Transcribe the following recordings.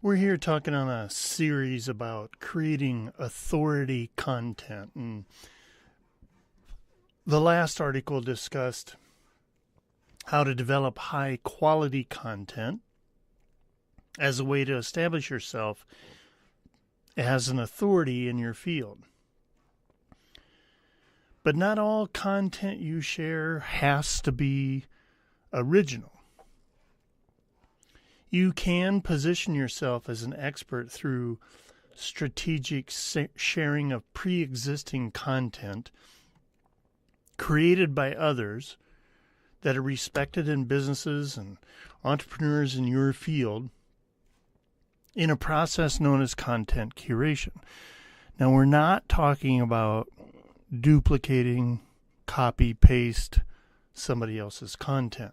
We're here talking on a series about creating authority content. And the last article discussed how to develop high quality content as a way to establish yourself as an authority in your field. But not all content you share has to be original. You can position yourself as an expert through strategic sharing of pre-existing content created by others that are respected in businesses and entrepreneurs in your field in a process known as content curation. Now, we're not talking about duplicating, copy, paste somebody else's content.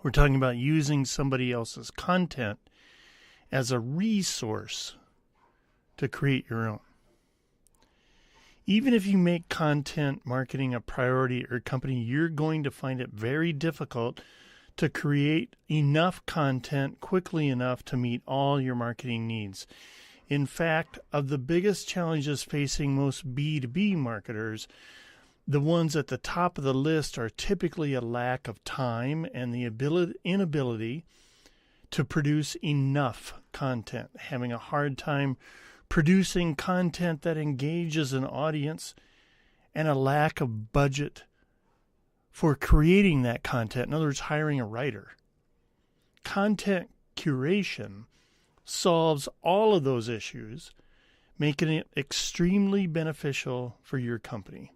We're talking about using somebody else's content as a resource to create your own. Even if you make content marketing a priority at your company, you're going to find it very difficult to create enough content quickly enough to meet all your marketing needs. In fact, of the biggest challenges facing most B2B marketers, the ones at the top of the list are typically a lack of time and the inability to produce enough content, having a hard time producing content that engages an audience, and a lack of budget for creating that content. In other words, hiring a writer. Content curation solves all of those issues, making it extremely beneficial for your company.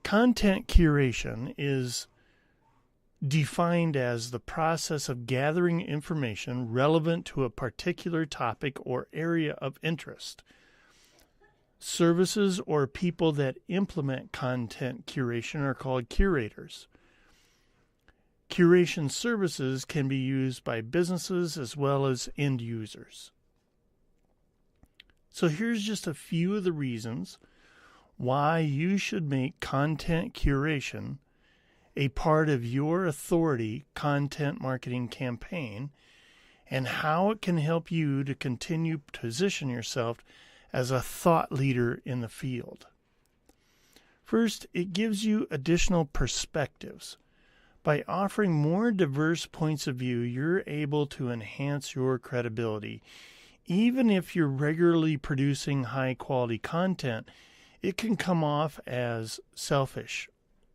Content curation is defined as the process of gathering information relevant to a particular topic or area of interest. Services or people that implement content curation are called curators. Curation services can be used by businesses as well as end users. So here's just a few of the reasons why you should make content curation a part of your authority content marketing campaign, and how it can help you to continue to position yourself as a thought leader in the field. First, it gives you additional perspectives. By offering more diverse points of view, you're able to enhance your credibility. Even if you're regularly producing high-quality content, it can come off as selfish,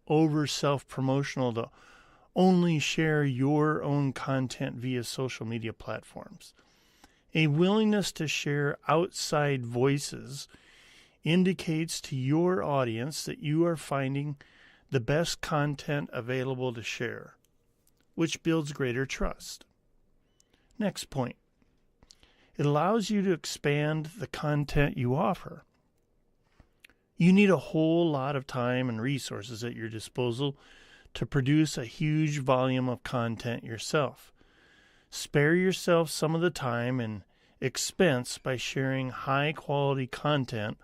over self-promotional to only share your own content via social media platforms. A willingness to share outside voices indicates to your audience that you are finding the best content available to share, which builds greater trust. Next point. It allows you to expand the content you offer. You need a whole lot of time and resources at your disposal to produce a huge volume of content yourself. Spare yourself some of the time and expense by sharing high-quality content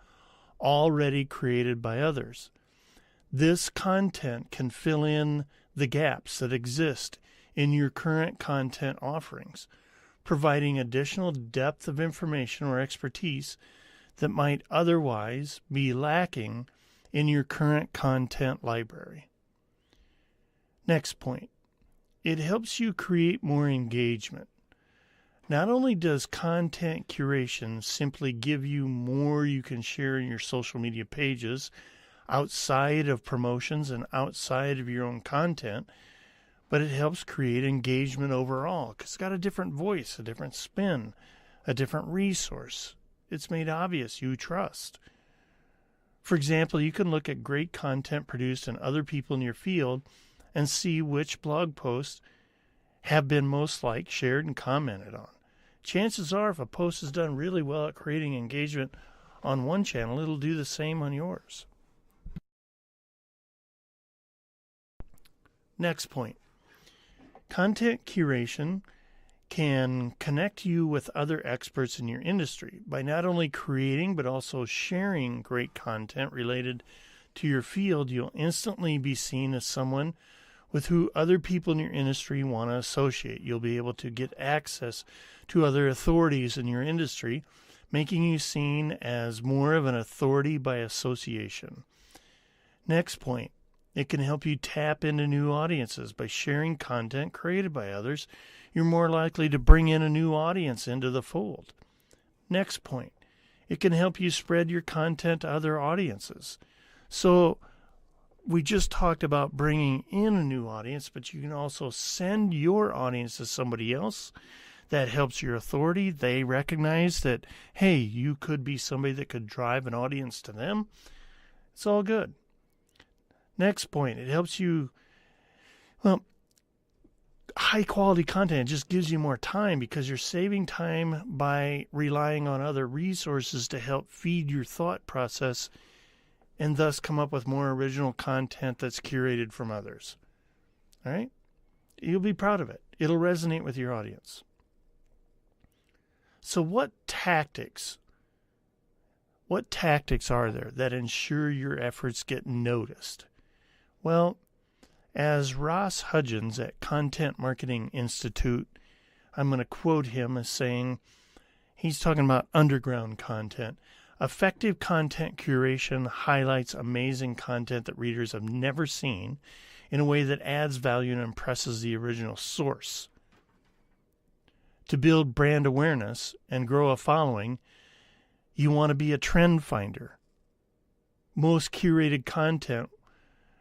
already created by others. This content can fill in the gaps that exist in your current content offerings, providing additional depth of information or expertise that might otherwise be lacking in your current content library. Next point. It helps you create more engagement. Not only does content curation simply give you more you can share in your social media pages outside of promotions and outside of your own content, but it helps create engagement overall because it's got a different voice, a different spin, a different resource. It's made obvious you trust. For example, you can look at great content produced in other people in your field and see which blog posts have been most liked, shared, and commented on. Chances are, if a post is done really well at creating engagement on one channel, it'll do the same on yours. Next point. Content curation can connect you with other experts in your industry by not only creating but also sharing great content related to your field. You'll instantly be seen as someone with who other people in your industry want to associate. You'll be able to get access to other authorities in your industry, making you seen as more of an authority by association. Next point, it can help you tap into new audiences. By sharing content created by others, you're more likely to bring in a new audience into the fold. Next point, it can help you spread your content to other audiences. So we just talked about bringing in a new audience, but you can also send your audience to somebody else. That helps your authority. They recognize that, hey, you could be somebody that could drive an audience to them. It's all good. Next point, it helps you, high quality content just gives you more time because you're saving time by relying on other resources to help feed your thought process and thus come up with more original content that's curated from others. All right? You'll be proud of it. It'll resonate with your audience. So what tactics are there that ensure your efforts get noticed? Well, as Ross Hudgens at Content Marketing Institute, I'm going to quote him as saying, he's talking about underground content. Effective content curation highlights amazing content that readers have never seen in a way that adds value and impresses the original source. To build brand awareness and grow a following, you want to be a trend finder. Most curated content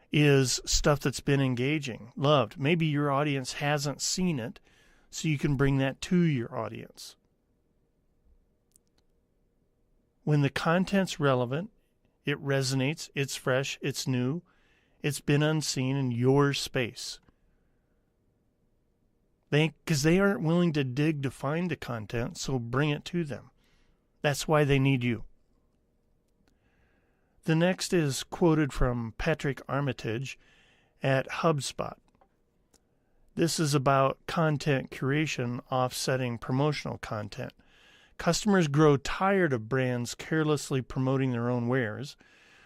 is stuff that's been engaging, loved. Maybe your audience hasn't seen it, so you can bring that to your audience. When the content's relevant, it resonates, it's fresh, it's new, it's been unseen in your space. Because they aren't willing to dig to find the content, so bring it to them. That's why they need you. The next is quoted from Patrick Armitage at HubSpot. This is about content curation offsetting promotional content. Customers grow tired of brands carelessly promoting their own wares,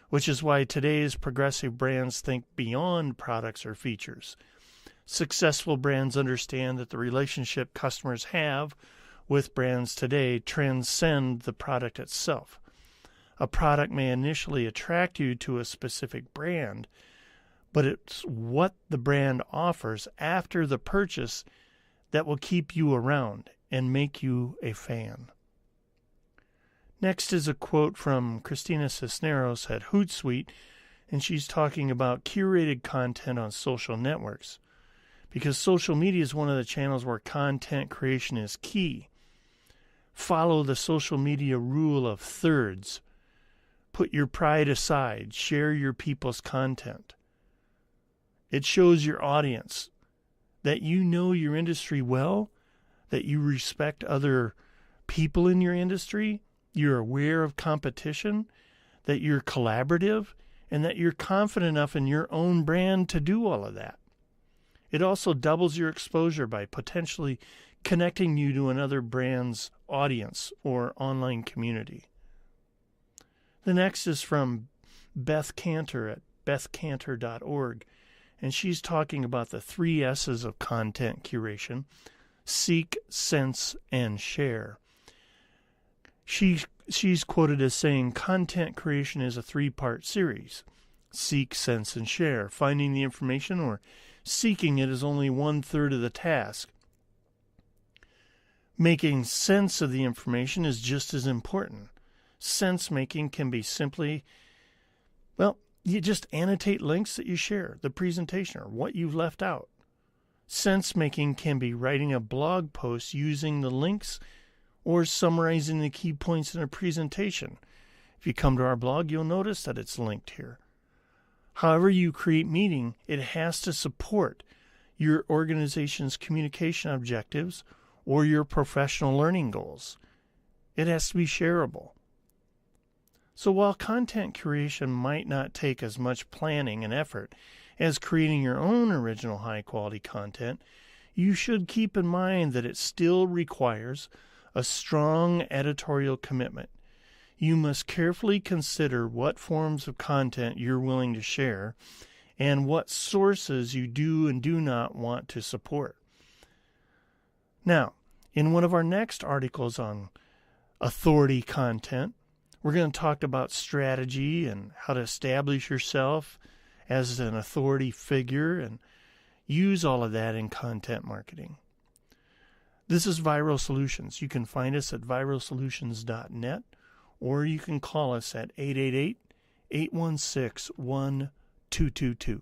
which is why today's progressive brands think beyond products or features. Successful brands understand that the relationship customers have with brands today transcend the product itself. A product may initially attract you to a specific brand, but it's what the brand offers after the purchase that will keep you around and make you a fan. Next is a quote from Christina Cisneros at Hootsuite, and she's talking about curated content on social networks. Because social media is one of the channels where content creation is key. Follow the social media rule of thirds. Put your pride aside. Share your people's content. It shows your audience that you know your industry well, that you respect other people in your industry, you're aware of competition, that you're collaborative, and that you're confident enough in your own brand to do all of that. It also doubles your exposure by potentially connecting you to another brand's audience or online community. The next is from Beth Cantor at bethcantor.org, and she's talking about the 3 S's of content curation: seek, sense, and share. She's quoted as saying, content creation is a 3-part series. Seek, sense, and share. Finding the information or seeking it is only 1/3 of the task. Making sense of the information is just as important. Sense making can be simply, you just annotate links that you share, the presentation, or what you've left out. Sense making can be writing a blog post using the links or summarizing the key points in a presentation. If you come to our blog, you'll notice that it's linked here. However you create meeting, it has to support your organization's communication objectives or your professional learning goals. It has to be shareable. So while content curation might not take as much planning and effort as creating your own original high-quality content, you should keep in mind that it still requires a strong editorial commitment. You must carefully consider what forms of content you're willing to share and what sources you do and do not want to support. Now, in one of our next articles on authority content, we're going to talk about strategy and how to establish yourself as an authority figure and use all of that in content marketing. This is Viral Solutions. You can find us at viralsolutions.net, or you can call us at 888-816-1222.